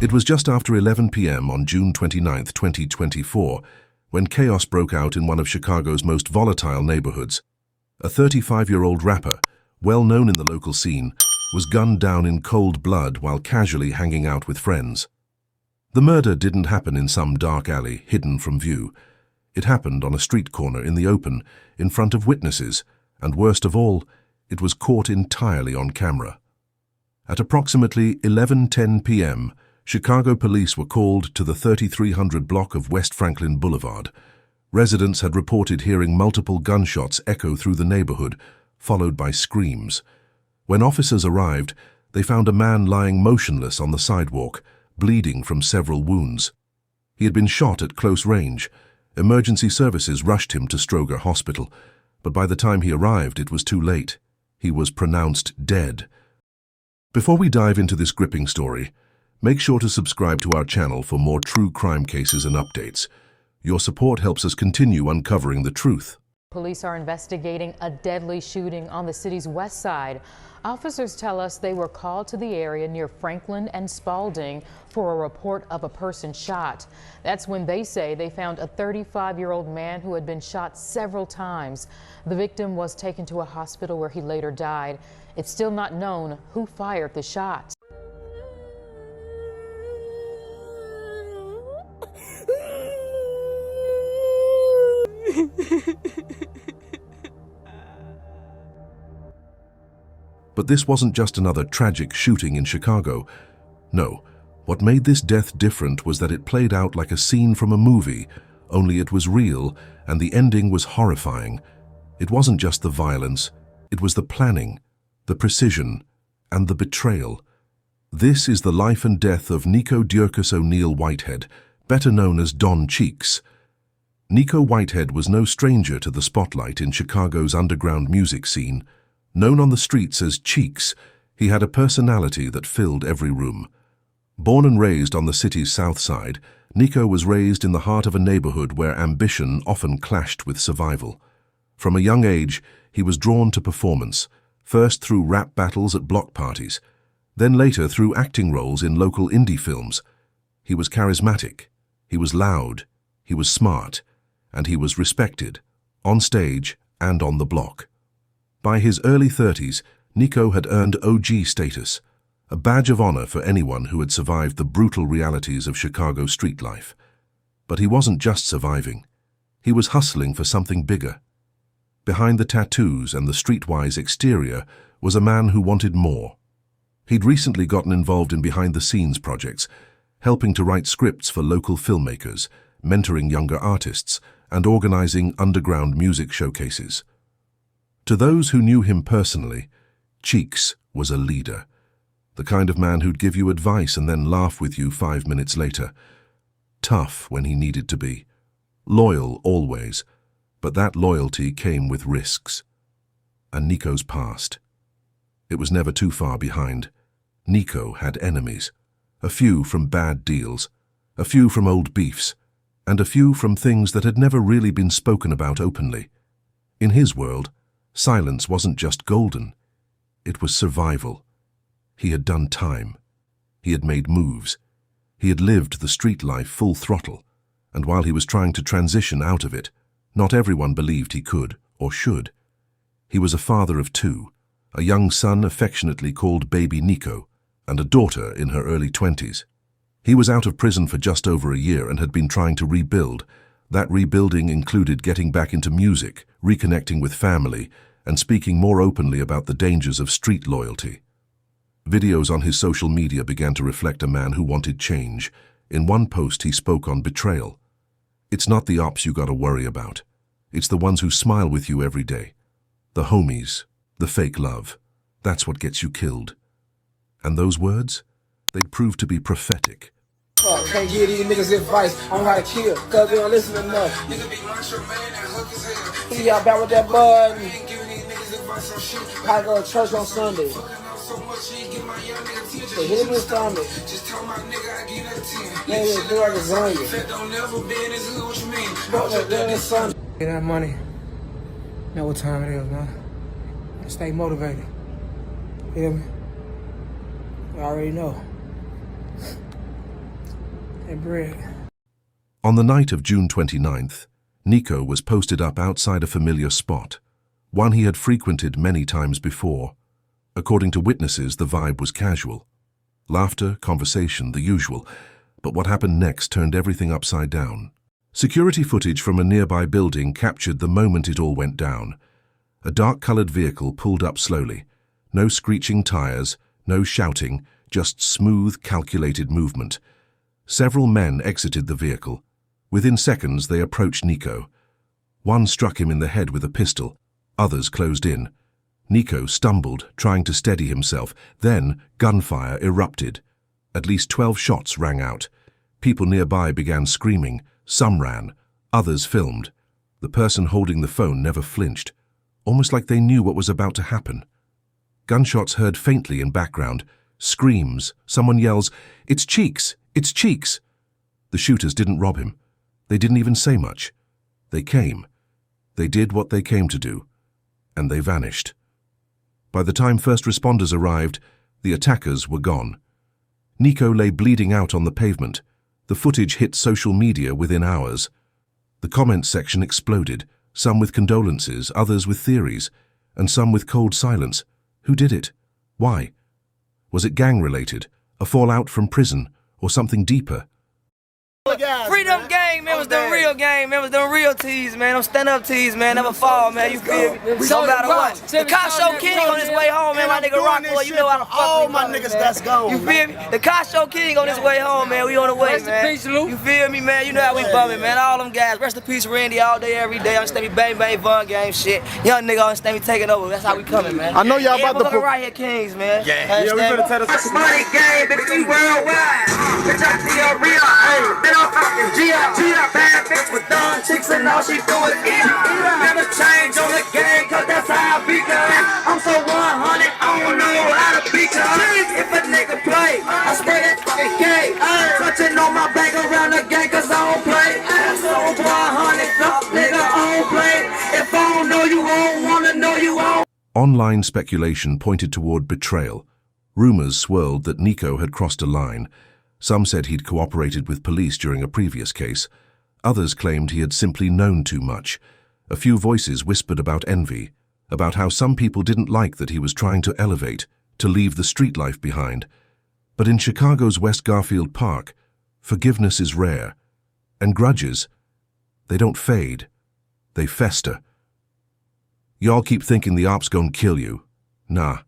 It was just after 11 p.m. on June 29, 2024, when chaos broke out in one of Chicago's most volatile neighborhoods. A 35-year-old rapper, well known in the local scene, was gunned down in cold blood while casually hanging out with friends. The murder didn't happen in some dark alley hidden from view. It happened on a street corner in the open, in front of witnesses, and worst of all, it was caught entirely on camera. At approximately 11:10 p.m., Chicago police were called to the 3300 block of West Franklin Boulevard. Residents had reported hearing multiple gunshots echo through the neighborhood, followed by screams. When officers arrived, they found a man lying motionless on the sidewalk, bleeding from several wounds. He had been shot at close range. Emergency services rushed him to Stroger Hospital, but by the time he arrived, it was too late. He was pronounced dead. Before we dive into this gripping story, make sure to subscribe to our channel for more true crime cases and updates. Your support helps us continue uncovering the truth. Police are investigating a deadly shooting on the city's west side. Officers tell us they were called to the area near Franklin and Spalding for a report of a person shot. That's when they say they found a 35-year-old man who had been shot several times. The victim was taken to a hospital where he later died. It's still not known who fired the shots. But this wasn't just another tragic shooting in Chicago. No, what made this death different was that it played out like a scene from a movie, only it was real, and the ending was horrifying. It wasn't just the violence, it was the planning, the precision, and the betrayal. This is the life and death of Nico O'Neal Whitehead, better known as Don Cheeks. Nico Whitehead was no stranger to the spotlight in Chicago's underground music scene. Known on the streets as Cheeks, he had a personality that filled every room. Born and raised on the city's south side, Nico was raised in the heart of a neighborhood where ambition often clashed with survival. From a young age, he was drawn to performance, first through rap battles at block parties, then later through acting roles in local indie films. He was charismatic, he was loud, he was smart, and he was respected, on stage and on the block. By his early 30s, Nico had earned OG status, a badge of honor for anyone who had survived the brutal realities of Chicago street life. But he wasn't just surviving. He was hustling for something bigger. Behind the tattoos and the streetwise exterior was a man who wanted more. He'd recently gotten involved in behind-the-scenes projects, helping to write scripts for local filmmakers, mentoring younger artists, and organizing underground music showcases. To those who knew him personally, Cheeks was a leader, the kind of man who'd give you advice and then laugh with you 5 minutes later. Tough when he needed to be, loyal always, but that loyalty came with risks. And Nico's past. It was never too far behind. Nico had enemies, a few from bad deals, a few from old beefs, and a few from things that had never really been spoken about openly. In his world, silence wasn't just golden, it was survival. He had done time. He had made moves. He had lived the street life full throttle, and while he was trying to transition out of it, not everyone believed he could or should. He was a father of 2, a young son affectionately called Baby Nico, and a daughter in her early 20s. He was out of prison for just over a year and had been trying to rebuild. That rebuilding included getting back into music, reconnecting with family, and speaking more openly about the dangers of street loyalty. Videos on his social media began to reflect a man who wanted change. In one post, he spoke on betrayal. It's not the ops you gotta worry about. It's the ones who smile with you every day. The homies, the fake love. That's what gets you killed. And those words? They'd prove to be prophetic. Can't give these niggas advice on how to kill, cause they don't listen enough. See y'all back with that bud. I go to church on Sunday. They hit him in the stomach. Man, they do like lasagna. Get that money. Know what time it is, man. Stay motivated. Feel me? You already know. and bread. On the night of June 29th, Nico was posted up outside a familiar spot, one he had frequented many times before. According to witnesses, the vibe was casual. Laughter, conversation, the usual. But what happened next turned everything upside down. Security footage from a nearby building captured the moment it all went down. A dark-colored vehicle pulled up slowly. No screeching tires, no shouting, just smooth, calculated movement. Several men exited the vehicle. Within seconds, they approached Nico. One struck him in the head with a pistol. Others closed in. Nico stumbled, trying to steady himself. Then, gunfire erupted. At least 12 shots rang out. People nearby began screaming. Some ran. Others filmed. The person holding the phone never flinched, almost like they knew what was about to happen. Gunshots heard faintly in background. Screams. Someone yells, "It's Cheeks! It's Cheeks!" The shooters didn't rob him. They didn't even say much. They came. They did what they came to do. And they vanished. By the time first responders arrived, the attackers were gone. Nico lay bleeding out on the pavement. The footage hit social media within hours. The comments section exploded, some with condolences, others with theories, and some with cold silence. Who did it? Why? Was it gang-related, a fallout from prison, or something deeper? Freedom game, man, was the real game, man, was the real tees, man, them stand-up tees, man, never fall, man, you feel me? No matter what. The Capo King on his way home, man, my nigga Rockboy, you know how the fuck all my niggas that's gone. You feel me? The Capo King on his way home, man, we on the way, man. You feel me, man? You know how we bumming, man, all them guys. Rest in peace, Randy, all day, every day. Understand me, bang, bang, fun game, shit. Young nigga, understand me taking over. That's how we coming, man. I know y'all about to right here, Kings, man. Yeah, we better tell us. Money game, bitch, we worldwide. Bitch, I see a real, been on fucking G up, bad bitch with dumb chicks and all she do is eat. Never change on the game, cause that's how I beat her. I'm so 100, I don't know how to beat her. If a nigga play, I spray that fucking game. Touching on my back around the game, cause I don't play. So 100, fuck nigga, I don't play. If I don't know you, I don't wanna know you, I don't. Online speculation pointed toward betrayal. Rumors swirled that Nico had crossed a line. Some said he'd cooperated with police during a previous case. Others claimed he had simply known too much. A few voices whispered about envy, about how some people didn't like that he was trying to elevate, to leave the street life behind. But in Chicago's West Garfield Park, forgiveness is rare. And grudges, they don't fade, they fester. Y'all keep thinking the ops gon' kill you. Nah.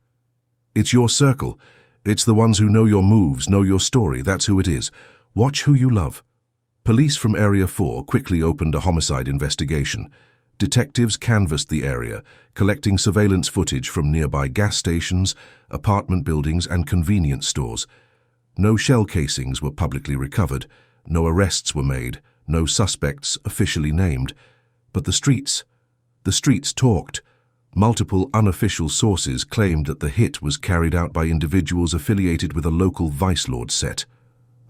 It's your circle. It's the ones who know your moves, know your story, that's who it is. Watch who you love. Police from Area 4 quickly opened a homicide investigation. Detectives canvassed the area, collecting surveillance footage from nearby gas stations, apartment buildings, and convenience stores. No shell casings were publicly recovered, no arrests were made, no suspects officially named. But the streets talked. Multiple unofficial sources claimed that the hit was carried out by individuals affiliated with a local vice lord set.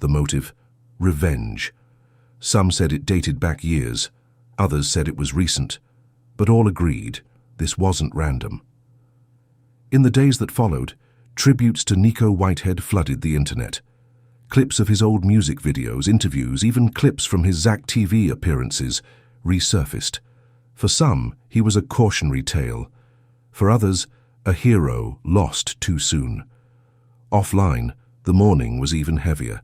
The motive? Revenge. Some said it dated back years. Others said it was recent. But all agreed this wasn't random. In the days that followed, tributes to Nico Whitehead flooded the internet. Clips of his old music videos, interviews, even clips from his Zack TV appearances resurfaced. For some, he was a cautionary tale. For others, a hero lost too soon. Offline, the mourning was even heavier.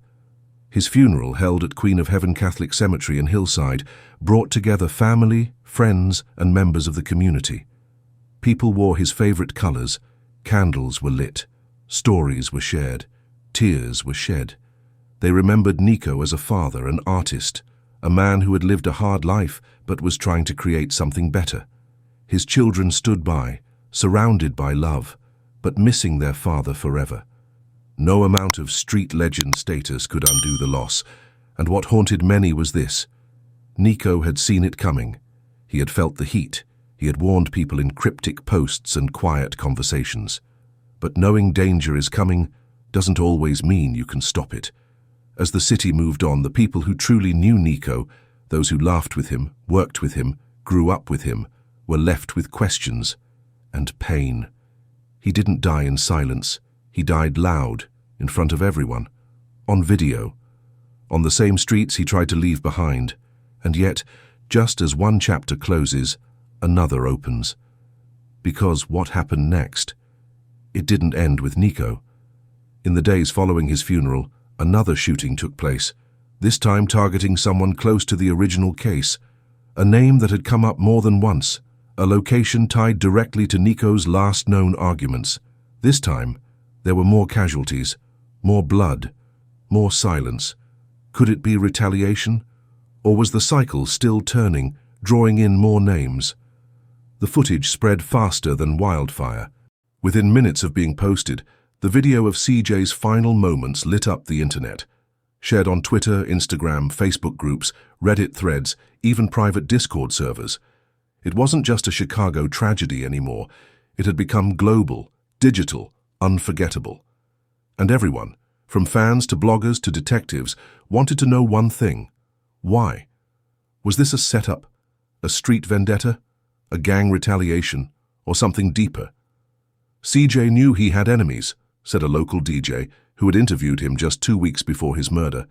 His funeral, held at Queen of Heaven Catholic Cemetery in Hillside, brought together family, friends, and members of the community. People wore his favorite colors, candles were lit, stories were shared, tears were shed. They remembered Nico as a father, an artist, a man who had lived a hard life but was trying to create something better. His children stood by, surrounded by love, but missing their father forever. No amount of street legend status could undo the loss, and what haunted many was this. Nico had seen it coming. He had felt the heat. He had warned people in cryptic posts and quiet conversations. But knowing danger is coming doesn't always mean you can stop it. As the city moved on, the people who truly knew Nico, those who laughed with him, worked with him, grew up with him, were left with questions and pain. He didn't die in silence. He died loud, in front of everyone, on video. On the same streets he tried to leave behind. And yet, just as one chapter closes, another opens. Because what happened next? It didn't end with Nico. In the days following his funeral, another shooting took place, this time targeting someone close to the original case. A name that had come up more than once, a location tied directly to Nico's last known arguments. This time, there were more casualties, more blood, more silence. Could it be retaliation? Or was the cycle still turning, drawing in more names? The footage spread faster than wildfire. Within minutes of being posted, the video of CJ's final moments lit up the internet. Shared on Twitter, Instagram, Facebook groups, Reddit threads, even private Discord servers. It wasn't just a Chicago tragedy anymore. It had become global, digital, unforgettable. And everyone, from fans to bloggers to detectives, wanted to know one thing. Why? Was this a setup? A street vendetta? A gang retaliation? Or something deeper? CJ knew he had enemies, said a local DJ who had interviewed him just 2 weeks before his murder.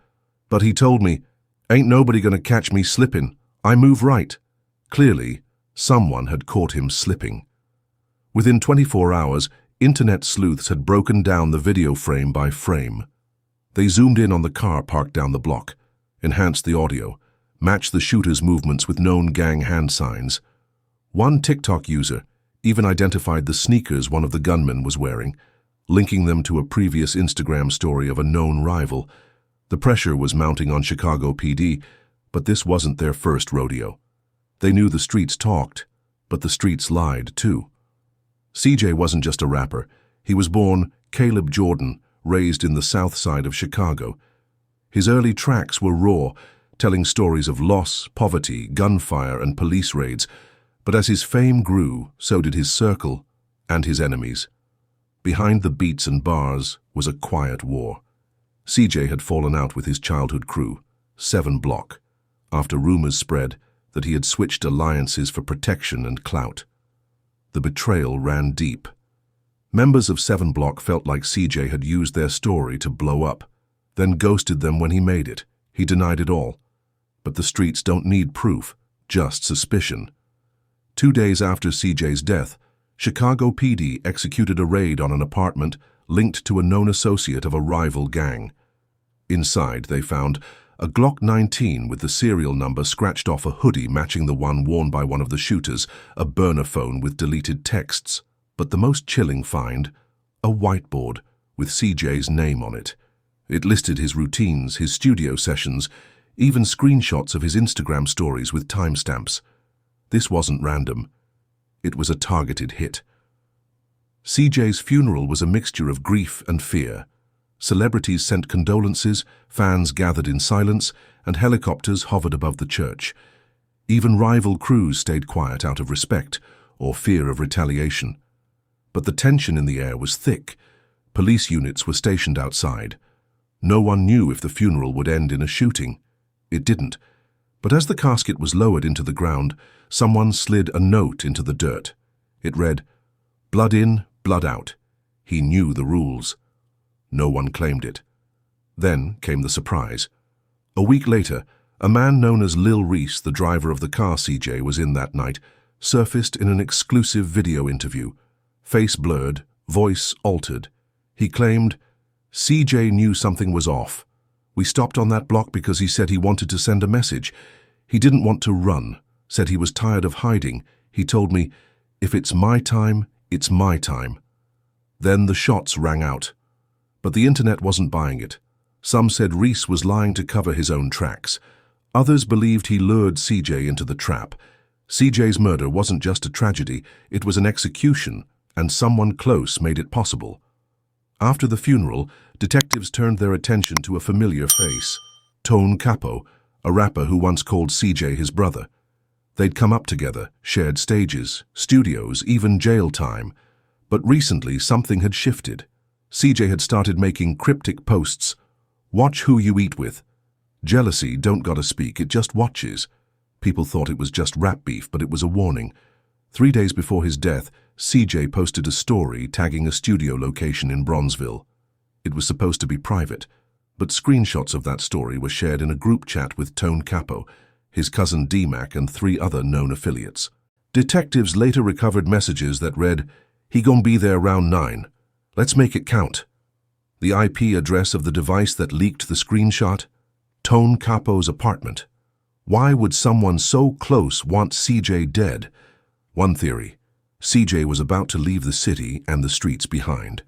But he told me, "Ain't nobody gonna catch me slipping. I move right." Clearly, someone had caught him slipping. Within 24 hours, internet sleuths had broken down the video frame by frame. They zoomed in on the car parked down the block, enhanced the audio, matched the shooter's movements with known gang hand signs. One TikTok user even identified the sneakers one of the gunmen was wearing, linking them to a previous Instagram story of a known rival. The pressure was mounting on Chicago PD, but this wasn't their first rodeo. They knew the streets talked, but the streets lied too. CJ wasn't just a rapper. He was born Caleb Jordan, raised in the south side of Chicago. His early tracks were raw, telling stories of loss, poverty, gunfire, and police raids. But as his fame grew, so did his circle and his enemies. Behind the beats and bars was a quiet war. CJ had fallen out with his childhood crew, 7 Block, after rumors spread that he had switched alliances for protection and clout. The betrayal ran deep. Members of 7 Block felt like CJ had used their story to blow up, then ghosted them when he made it. He denied it all. But the streets don't need proof, just suspicion. 2 days after CJ's death, Chicago PD executed a raid on an apartment linked to a known associate of a rival gang. Inside, they found a Glock 19 with the serial number scratched off a hoodie matching the one worn by one of the shooters, a burner phone with deleted texts. But the most chilling find, a whiteboard with CJ's name on it. It listed his routines, his studio sessions, even screenshots of his Instagram stories with timestamps. This wasn't random. It was a targeted hit. CJ's funeral was a mixture of grief and fear. Celebrities sent condolences, fans gathered in silence, and helicopters hovered above the church. Even rival crews stayed quiet out of respect or fear of retaliation. But the tension in the air was thick. Police units were stationed outside. No one knew if the funeral would end in a shooting. It didn't. But as the casket was lowered into the ground, someone slid a note into the dirt. It read, "Blood in, blood out." He knew the rules. No one claimed it. Then came the surprise. A week later, a man known as Lil Reese, the driver of the car CJ was in that night, surfaced in an exclusive video interview. Face blurred, voice altered. He claimed, "CJ knew something was off. We stopped on that block because he said he wanted to send a message. He didn't want to run, said he was tired of hiding. He told me, if it's my time, it's my time." Then the shots rang out. But the internet wasn't buying it. Some said Reese was lying to cover his own tracks. Others believed he lured CJ into the trap. CJ's murder wasn't just a tragedy, it was an execution, and someone close made it possible. After the funeral, detectives turned their attention to a familiar face, Capo, a rapper who once called CJ his brother. They'd come up together, shared stages, studios, even jail time. But recently something had shifted. CJ had started making cryptic posts. "Watch who you eat with." Jealousy don't gotta speak, it just watches. People thought it was just rap beef, but it was a warning. 3 days before his death, CJ posted a story tagging a studio location in Bronzeville. It was supposed to be private, but screenshots of that story were shared in a group chat with Tone Capo, his cousin D-Mac, and 3 other known affiliates. Detectives later recovered messages that read, "He gon' be there round 9. Let's make it count." The IP address of the device that leaked the screenshot? Tone Capo's apartment. Why would someone so close want CJ dead? One theory. CJ was about to leave the city and the streets behind.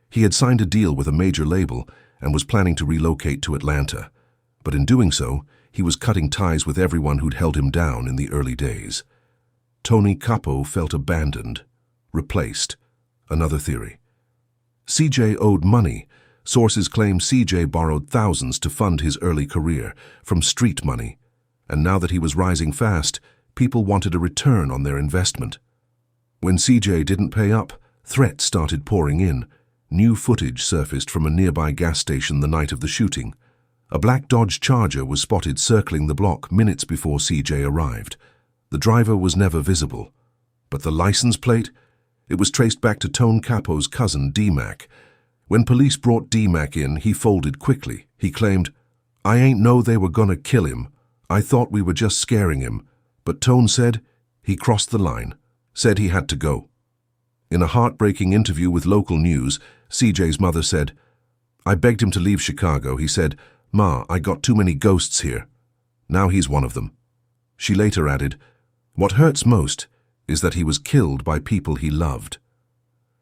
He had signed a deal with a major label and was planning to relocate to Atlanta. But in doing so, he was cutting ties with everyone who'd held him down in the early days. Tony Capo felt abandoned, replaced. Another theory. CJ owed money. Sources claim CJ borrowed thousands to fund his early career, from street money. And now that he was rising fast, people wanted a return on their investment. When CJ didn't pay up, threats started pouring in. New footage surfaced from a nearby gas station the night of the shooting. A black Dodge Charger was spotted circling the block minutes before CJ arrived. The driver was never visible. But the license plate? It was traced back to Tone Capo's cousin, D-Mac. When police brought D-Mac in, he folded quickly. He claimed, "I ain't know they were gonna kill him. I thought we were just scaring him." But Tone said he crossed the line, said he had to go. In a heartbreaking interview with local news, CJ's mother said, "I begged him to leave Chicago. He said, 'Ma, I got too many ghosts here.' Now he's one of them." She later added, "What hurts most is that he was killed by people he loved."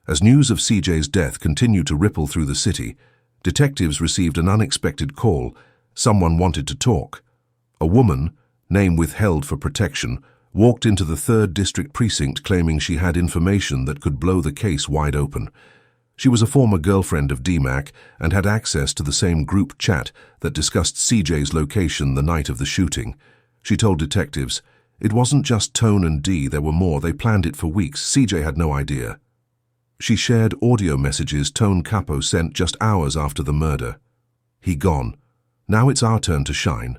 As news of CJ's death continued to ripple through the city, detectives received an unexpected call. Someone wanted to talk. A woman, name withheld for protection, walked into the 3rd District Precinct claiming she had information that could blow the case wide open. She was a former girlfriend of D-Mac and had access to the same group chat that discussed CJ's location the night of the shooting. She told detectives, "It wasn't just Tone and D, there were more. They planned it for weeks. CJ had no idea." She shared audio messages Tone Capo sent just hours after the murder. "He gone. Now it's our turn to shine."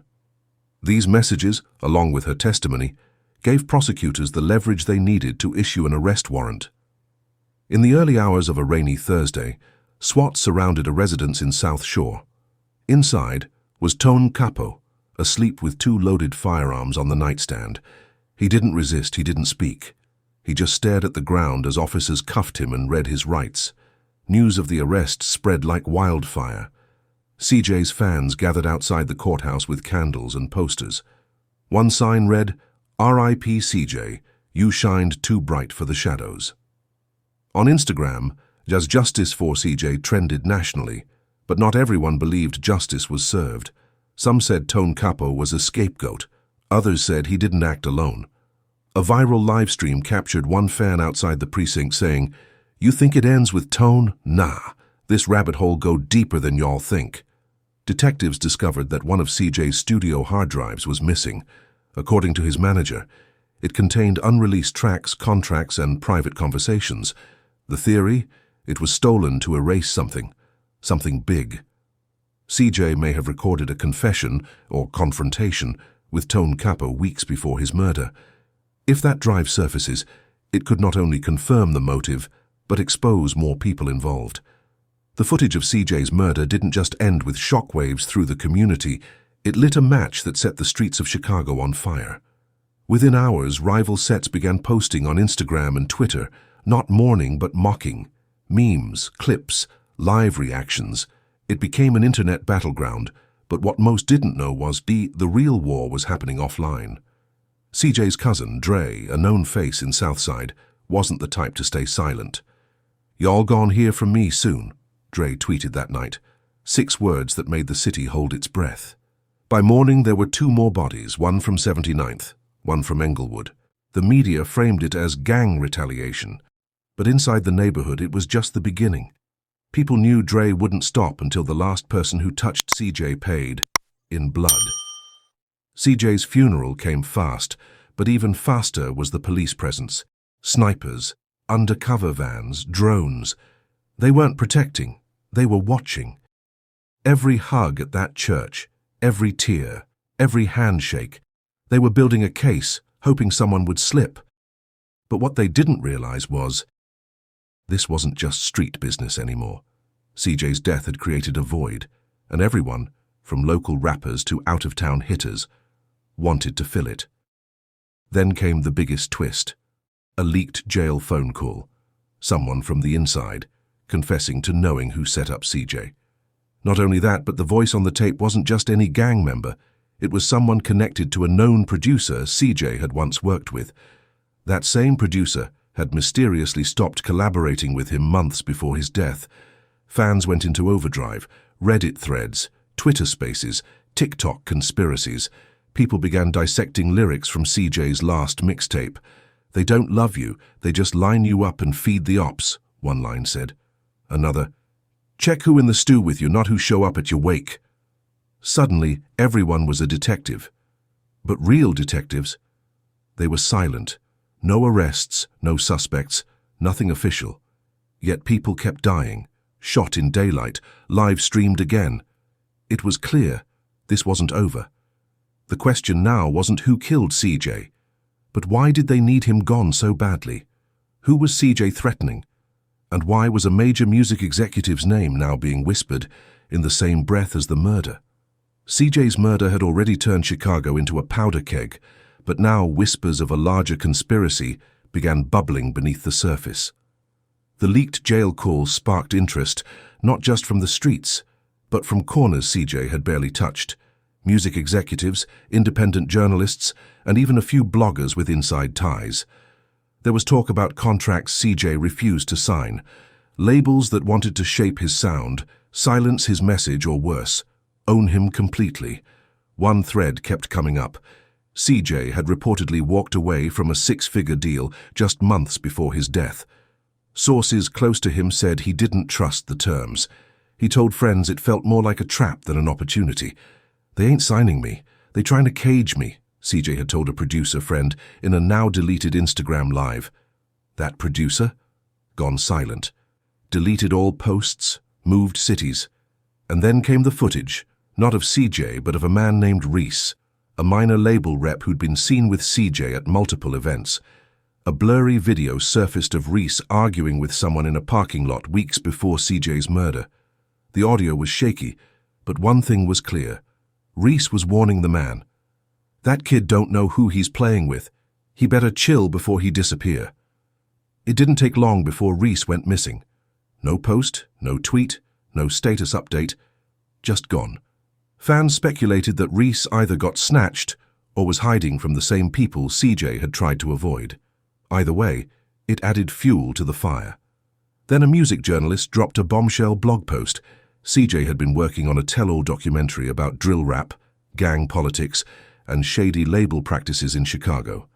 These messages, along with her testimony, gave prosecutors the leverage they needed to issue an arrest warrant. In the early hours of a rainy Thursday, SWAT surrounded a residence in South Shore. Inside was Tone Capo, asleep with 2 loaded firearms on the nightstand. He didn't resist, he didn't speak. He just stared at the ground as officers cuffed him and read his rights. News of the arrest spread like wildfire. CJ's fans gathered outside the courthouse with candles and posters. One sign read, "R.I.P. CJ, you shined too bright for the shadows." On Instagram, as justice for CJ trended nationally, but not everyone believed justice was served. Some said Tone Capo was a scapegoat. Others said he didn't act alone. A viral live stream captured one fan outside the precinct saying, "You think it ends with Tone? Nah, this rabbit hole go deeper than y'all think." Detectives discovered that one of CJ's studio hard drives was missing. According to his manager, it contained unreleased tracks, contracts, and private conversations. The theory? It was stolen to erase something big. CJ may have recorded a confession or confrontation with Tone Capo weeks before his murder. If that drive surfaces, it could not only confirm the motive, but expose more people involved. The footage of CJ's murder didn't just end with shockwaves through the community, it lit a match that set the streets of Chicago on fire. Within hours, rival sets began posting on Instagram and Twitter, not mourning but mocking. Memes, clips, live reactions. It became an internet battleground, but what most didn't know was the real war was happening offline. CJ's cousin, Dre, a known face in Southside, wasn't the type to stay silent. "Y'all gon' hear from me soon," Dre tweeted that night. 6 words that made the city hold its breath. By morning, there were 2 more bodies, one from 79th, one from Englewood. The media framed it as gang retaliation, but inside the neighborhood it was just the beginning. People knew Dre wouldn't stop until the last person who touched CJ paid, in blood. CJ's funeral came fast, but even faster was the police presence. Snipers, undercover vans, drones. They weren't protecting, they were watching. Every hug at that church, every tear, every handshake. They were building a case, hoping someone would slip. But what they didn't realize was, this wasn't just street business anymore. CJ's death had created a void, and everyone, from local rappers to out-of-town hitters, wanted to fill it. Then came the biggest twist. A leaked jail phone call. Someone from the inside, confessing to knowing who set up CJ. Not only that, but the voice on the tape wasn't just any gang member. It was someone connected to a known producer CJ had once worked with. That same producer had mysteriously stopped collaborating with him months before his death. Fans went into overdrive, Reddit threads, Twitter spaces, TikTok conspiracies. People began dissecting lyrics from CJ's last mixtape. "They don't love you, they just line you up and feed the ops," one line said. Another, "Check who in the stew with you, not who show up at your wake." Suddenly, everyone was a detective. But real detectives? They were silent. No arrests, no suspects, nothing official. Yet people kept dying, shot in daylight, live-streamed again. It was clear this wasn't over. The question now wasn't who killed CJ, but why did they need him gone so badly? Who was CJ threatening? And why was a major music executive's name now being whispered in the same breath as the murder? CJ's murder had already turned Chicago into a powder keg, but now whispers of a larger conspiracy began bubbling beneath the surface. The leaked jail call sparked interest, not just from the streets, but from corners CJ had barely touched. Music executives, independent journalists, and even a few bloggers with inside ties. There was talk about contracts CJ refused to sign, labels that wanted to shape his sound, silence his message, or worse, own him completely. One thread kept coming up. CJ had reportedly walked away from a six-figure deal just months before his death. Sources close to him said he didn't trust the terms. He told friends it felt more like a trap than an opportunity. "They ain't signing me. They trying to cage me," CJ had told a producer friend in a now-deleted Instagram Live. That producer? Gone silent. Deleted all posts, moved cities. And then came the footage, not of CJ, but of a man named Reese, a minor label rep who'd been seen with CJ at multiple events. A blurry video surfaced of Reese arguing with someone in a parking lot weeks before CJ's murder. The audio was shaky, but one thing was clear. Reese was warning the man. "That kid don't know who he's playing with. He better chill before he disappear." It didn't take long before Reese went missing. No post, no tweet, no status update, just gone. Fans speculated that Reese either got snatched or was hiding from the same people CJ had tried to avoid. Either way, it added fuel to the fire. Then a music journalist dropped a bombshell blog post. CJ had been working on a tell-all documentary about drill rap, gang politics, and shady label practices in Chicago.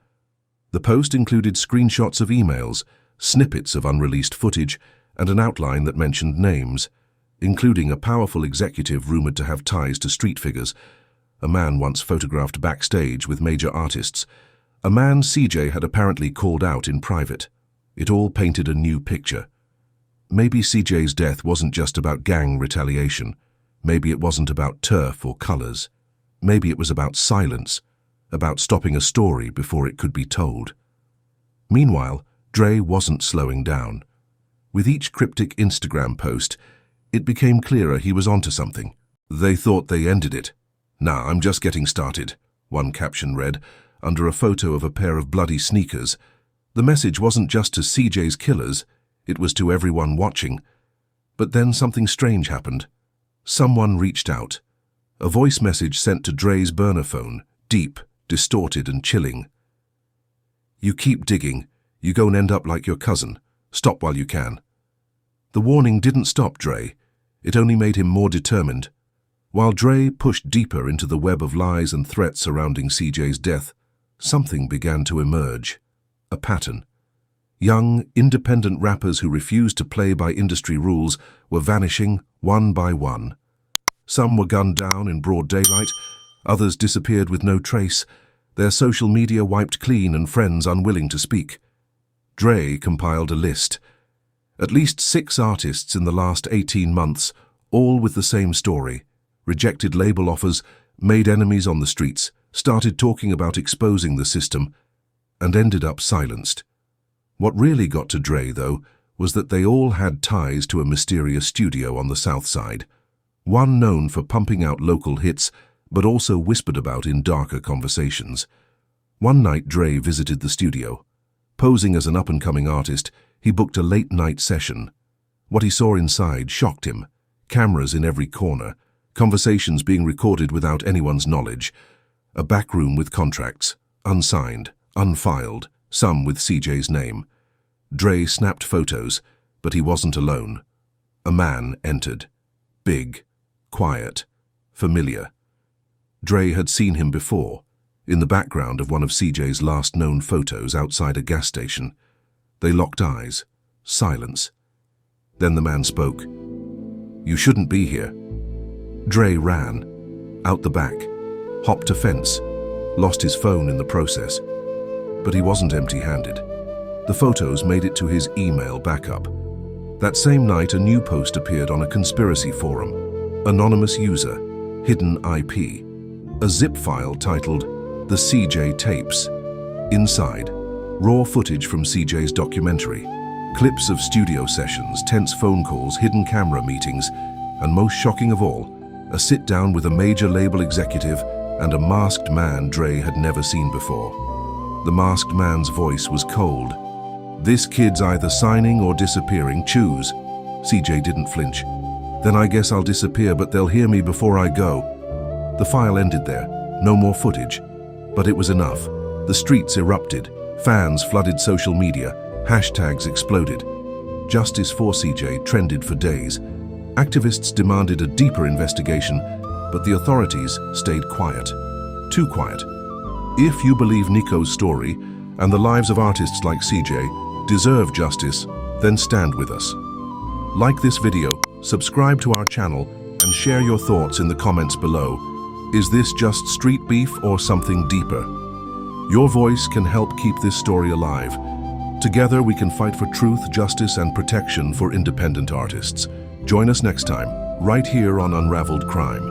The post included screenshots of emails, snippets of unreleased footage, and an outline that mentioned names, including a powerful executive rumored to have ties to street figures, a man once photographed backstage with major artists, a man CJ had apparently called out in private. It all painted a new picture. Maybe CJ's death wasn't just about gang retaliation. Maybe it wasn't about turf or colors. Maybe it was about silence, about stopping a story before it could be told. Meanwhile, Dre wasn't slowing down. With each cryptic Instagram post, it became clearer he was onto something. "They thought they ended it. Nah, I'm just getting started," one caption read, under a photo of a pair of bloody sneakers. The message wasn't just to CJ's killers, it was to everyone watching. But then something strange happened. Someone reached out. A voice message sent to Dre's burner phone, deep, distorted and chilling. "You keep digging, you gon' end up like your cousin. Stop while you can." The warning didn't stop Dre. It only made him more determined. While Dre pushed deeper into the web of lies and threats surrounding CJ's death, something began to emerge. A pattern. Young, independent rappers who refused to play by industry rules were vanishing one by one. Some were gunned down in broad daylight, others disappeared with no trace, their social media wiped clean and friends unwilling to speak. Dre compiled a list. At least 6 artists in the last 18 months, all with the same story. Rejected label offers, made enemies on the streets, started talking about exposing the system, and ended up silenced. What really got to Dre, though, was that they all had ties to a mysterious studio on the South Side. One known for pumping out local hits, but also whispered about in darker conversations. One night Dre visited the studio. Posing as an up-and-coming artist, he booked a late-night session. What he saw inside shocked him. Cameras in every corner, conversations being recorded without anyone's knowledge, a back room with contracts, unsigned, unfiled, some with CJ's name. Dre snapped photos, but he wasn't alone. A man entered. Big, quiet, familiar. Dre had seen him before, in the background of one of CJ's last known photos outside a gas station. They locked eyes. Silence. Then the man spoke. "You shouldn't be here." Dre ran. Out the back. Hopped a fence. Lost his phone in the process. But he wasn't empty-handed. The photos made it to his email backup. That same night, a new post appeared on a conspiracy forum. Anonymous user. Hidden IP. A zip file titled The CJ Tapes. Inside, raw footage from CJ's documentary. Clips of studio sessions, tense phone calls, hidden camera meetings, and most shocking of all, a sit-down with a major label executive and a masked man Dre had never seen before. The masked man's voice was cold. "This kid's either signing or disappearing, choose." CJ didn't flinch. "Then I guess I'll disappear, but they'll hear me before I go." The file ended there. No more footage. But it was enough. The streets erupted. Fans flooded social media. Hashtags exploded. Justice for CJ trended for days. Activists demanded a deeper investigation, but the authorities stayed quiet. Too quiet. If you believe Nico's story and the lives of artists like CJ deserve justice, then stand with us. Like this video, subscribe to our channel, and share your thoughts in the comments below. Is this just street beef or something deeper? Your voice can help keep this story alive. Together we can fight for truth, justice, and protection for independent artists. Join us next time, right here on Unraveled Crime.